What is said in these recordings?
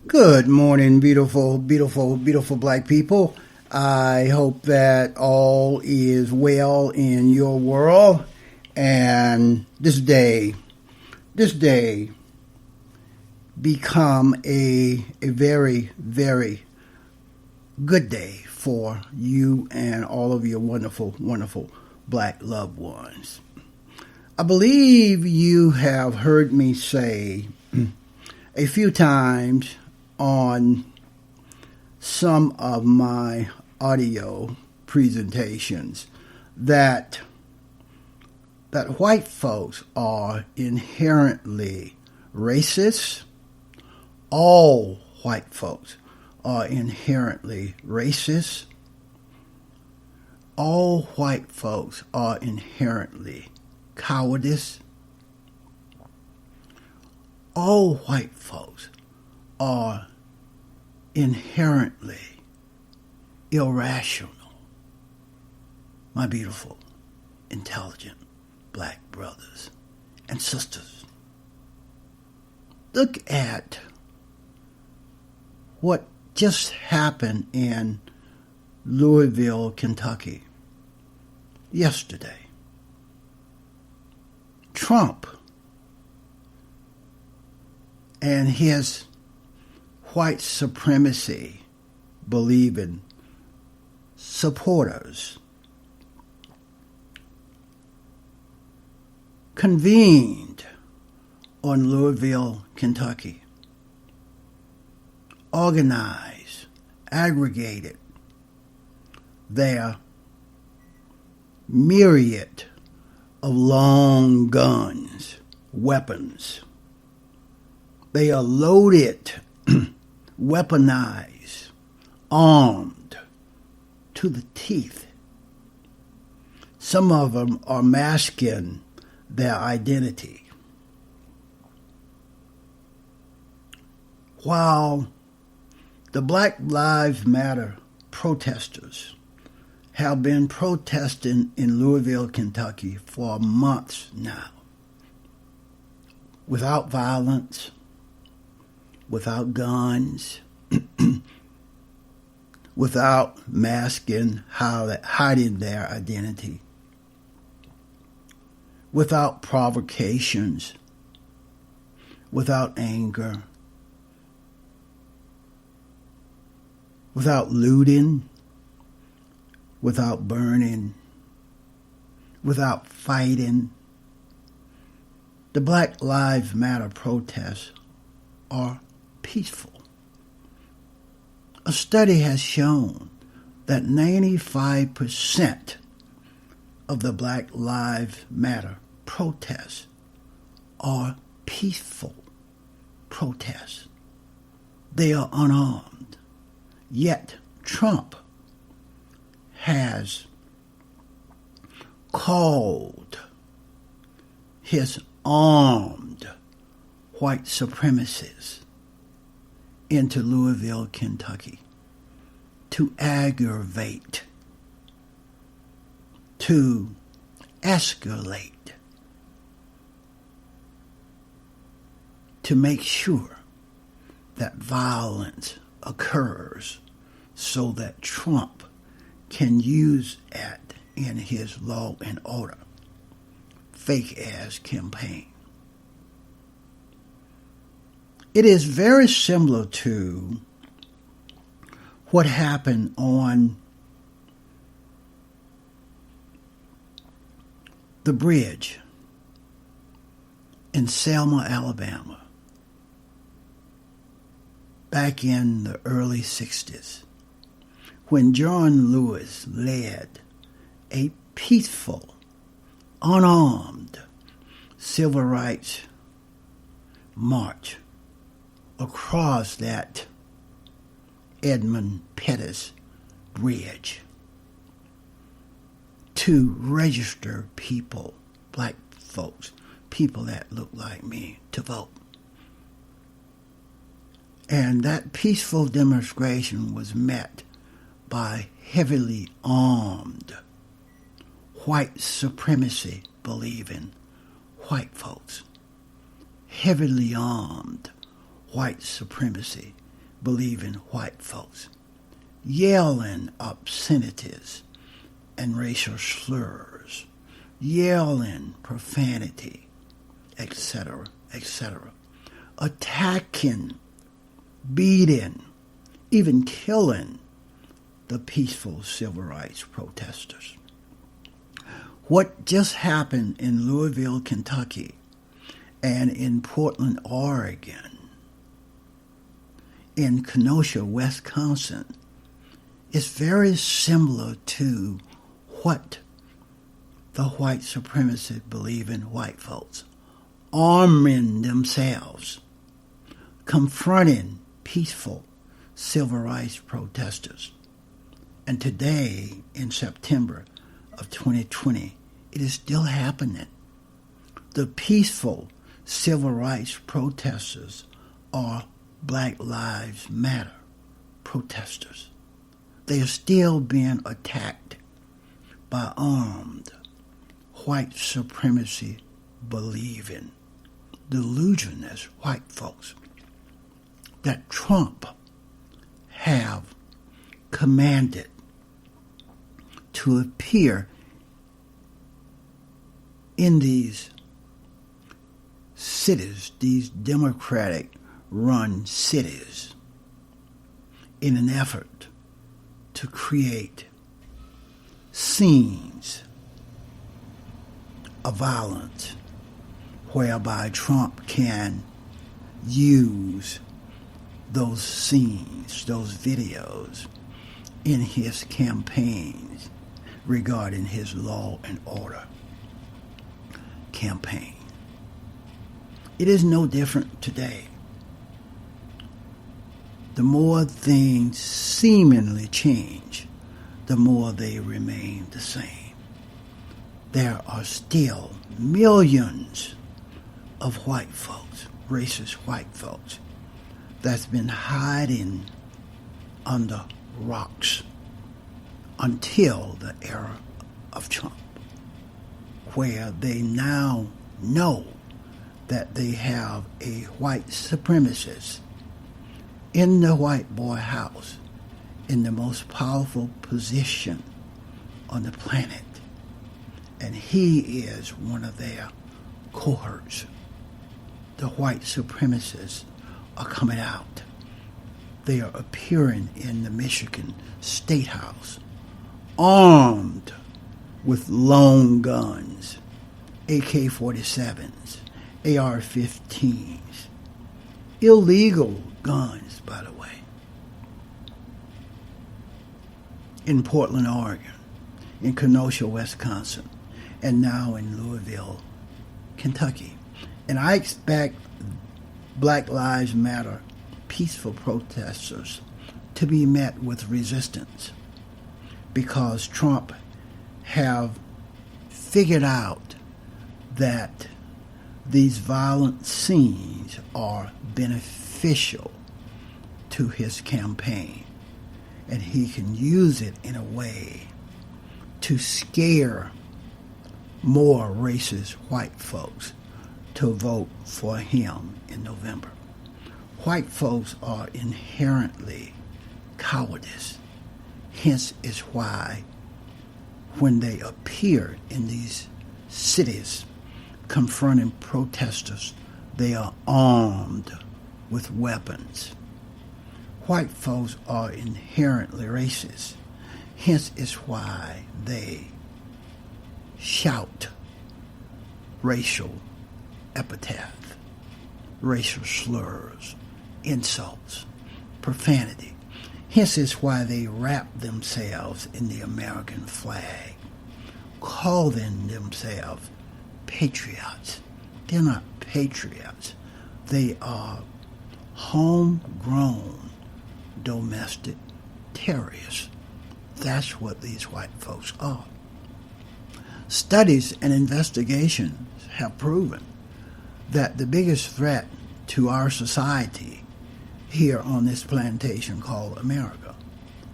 Good morning, beautiful, beautiful, beautiful black people. I hope that all is well in your world. And this day become a very, very good day for you and all of your wonderful, wonderful black loved ones. I believe you have heard me say a few times on some of my audio presentations that white folks are inherently racist. All white folks are inherently racist. All white folks are inherently cowardice. All white folks are inherently irrational. My beautiful, intelligent black brothers and sisters. Look at what just happened in Louisville, Kentucky yesterday. Trump and his white supremacy believing supporters convened on Louisville, Kentucky, organized, aggregated their myriad of long guns, weapons. They are loaded, weaponized, armed to the teeth. Some of them are masking their identity. While the Black Lives Matter protesters have been protesting in Louisville, Kentucky for months now, without violence, without guns, without masking, hiding their identity, without provocations, without anger, without looting, without burning, without fighting. The Black Lives Matter protests are peaceful. A study has shown that 95% of the Black Lives Matter protests are peaceful protests. They are unarmed. Yet Trump has called his armed white supremacists into Louisville, Kentucky to aggravate, to escalate, to make sure that violence occurs so that Trump can use it in his law and order fake-ass campaign. It is very similar to what happened on the bridge in Selma, Alabama, back in the early 60s, when John Lewis led a peaceful, unarmed civil rights march across that Edmund Pettus Bridge to register people, black folks, people that look like me, to vote. And that peaceful demonstration was met by heavily armed, white supremacy believing white folks. Heavily armed white supremacy believing white folks, yelling obscenities and racial slurs, yelling profanity, etc., etc., attacking, beating, even killing the peaceful civil rights protesters. What just happened in Louisville, Kentucky, and in Portland, Oregon, in Kenosha, Wisconsin, is very similar to what the white supremacists believe in white folks, arming themselves, confronting peaceful civil rights protesters. And today, in September of 2020, it is still happening. The peaceful civil rights protesters are Black Lives Matter protesters. They are still being attacked by armed, white supremacy believing, delusionist white folks that Trump have commanded to appear in these cities, these Democratic-run cities, in an effort to create scenes of violence whereby Trump can use those scenes, those videos, in his campaigns regarding his law and order campaign. It is no different today. The more things seemingly change, the more they remain the same. There are still millions of white folks, racist white folks, that's been hiding under rocks until the era of Trump, where they now know that they have a white supremacist in the white boy house in the most powerful position on the planet. And he is one of their cohorts. The white supremacists are coming out. They are appearing in the Michigan State House, armed with long guns, AK-47s, AR-15s, illegal guns, by the way, in Portland, Oregon, in Kenosha, Wisconsin, and now in Louisville, Kentucky. And I expect Black Lives Matter peaceful protesters to be met with resistance, because Trump have figured out that these violent scenes are beneficial to his campaign, and he can use it in a way to scare more racist white folks to vote for him in November. White folks are inherently cowardice. Hence is why when they appear in these cities confronting protesters, they are armed with weapons. White folks are inherently racist. Hence is why they shout racial epithets, racial slurs, insults, profanity. Hence is why they wrap themselves in the American flag, calling themselves patriots. They're not patriots. They are homegrown domestic terrorists. That's what these white folks are. Studies and investigations have proven that the biggest threat to our society here on this plantation called America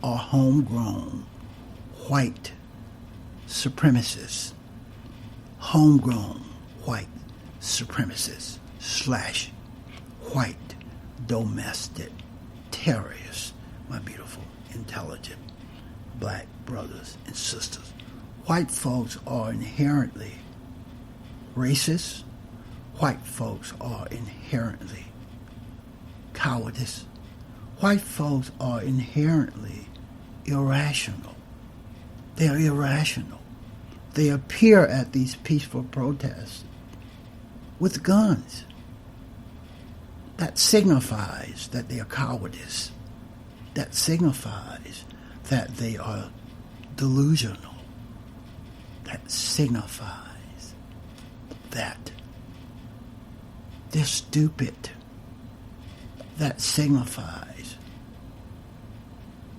are homegrown white supremacists, homegrown white supremacists / white domestic terrorists, my beautiful, intelligent black brothers and sisters. White folks are inherently racist. White folks are inherently cowardice. White folks are inherently irrational. They are irrational. They appear at these peaceful protests with guns. That signifies that they are cowardice. That signifies that they are delusional. That signifies that they're stupid. That signifies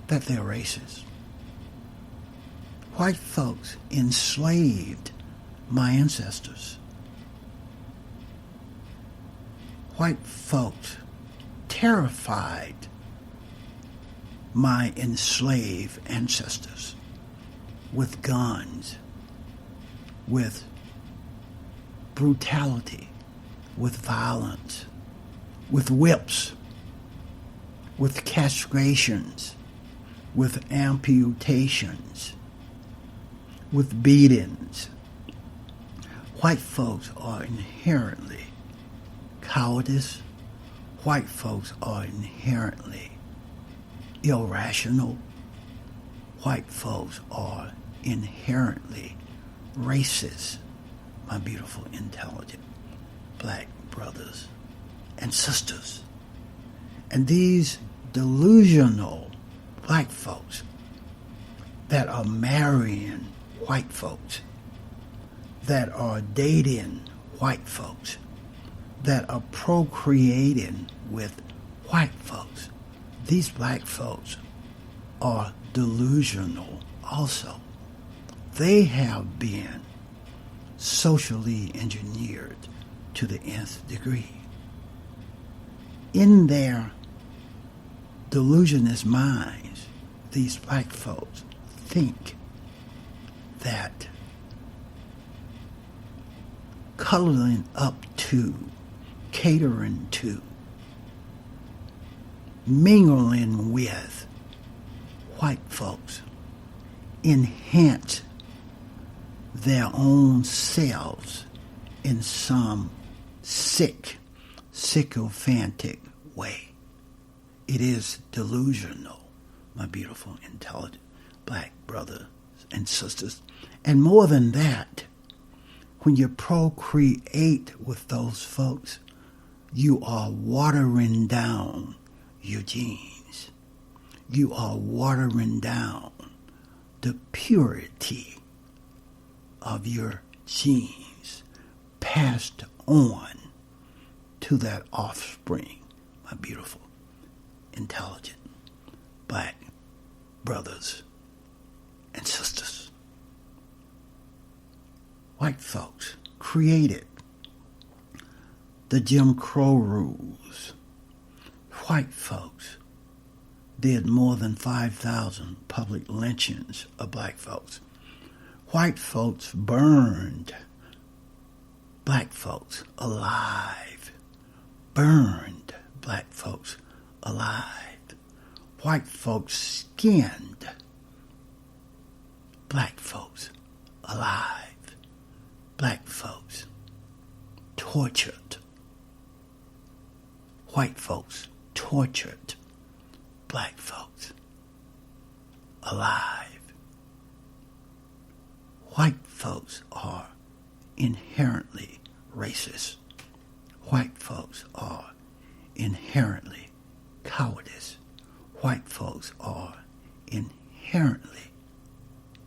that they're racist. White folks enslaved my ancestors. White folks terrified my enslaved ancestors with guns, with brutality, with violence, with whips, with castrations, with amputations, with beatings. White folks are inherently cowardice. White folks are inherently irrational. White folks are inherently racist, my beautiful, intelligent black brothers and sisters. And these delusional black folks that are marrying white folks, that are dating white folks, that are procreating with white folks, these black folks are delusional also. They have been socially engineered to the nth degree. In their delusionist minds, these black folks think that cuddling up to, catering to, mingling with white folks enhance their own selves in some sycophantic way. It is delusional, my beautiful, intelligent black brothers and sisters. And more than that, when you procreate with those folks, you are watering down your genes. You are watering down the purity of your genes passed on to that offspring, my beautiful, intelligent black brothers and sisters. White folks created the Jim Crow rules. White folks did more than 5,000 public lynchings of black folks. White folks burned black folks alive. Burned black folks alive. White folks skinned black folks alive. Black folks tortured. White folks tortured black folks alive. White folks are inherently racist. White folks are inherently cowardice. White folks are inherently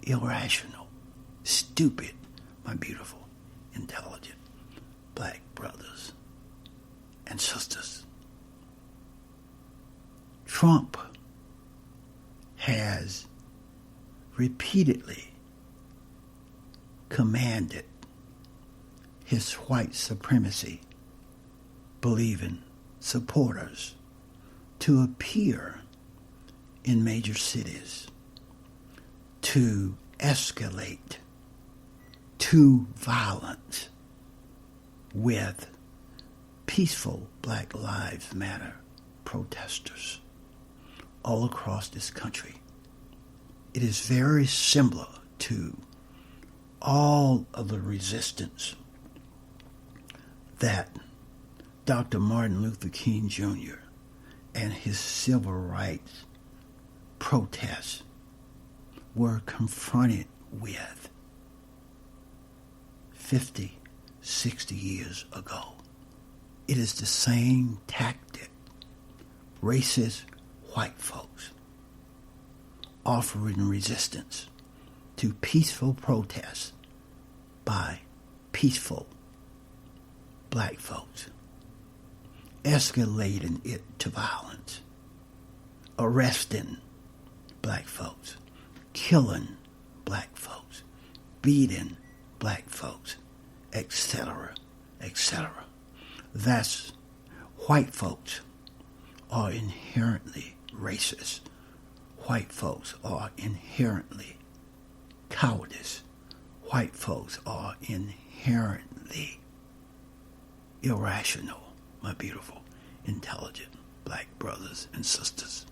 irrational, stupid, my beautiful, intelligent black brothers and sisters. Trump has repeatedly commanded his white supremacy believing supporters to appear in major cities, to escalate to violence with peaceful Black Lives Matter protesters. all across this country. It is very similar to all of the resistance that Dr. Martin Luther King Jr. and his civil rights protests were confronted with 50, 60 years ago. It is the same tactic. Racist white folks offering resistance to peaceful protests by peaceful black folks, escalating it to violence, arresting black folks, killing black folks, beating black folks, etc., etc. That's white folks are inherently racist. White folks are inherently cowardice. White folks are inherently irrational, my beautiful, intelligent black brothers and sisters.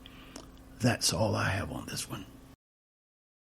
That's all I have on this one.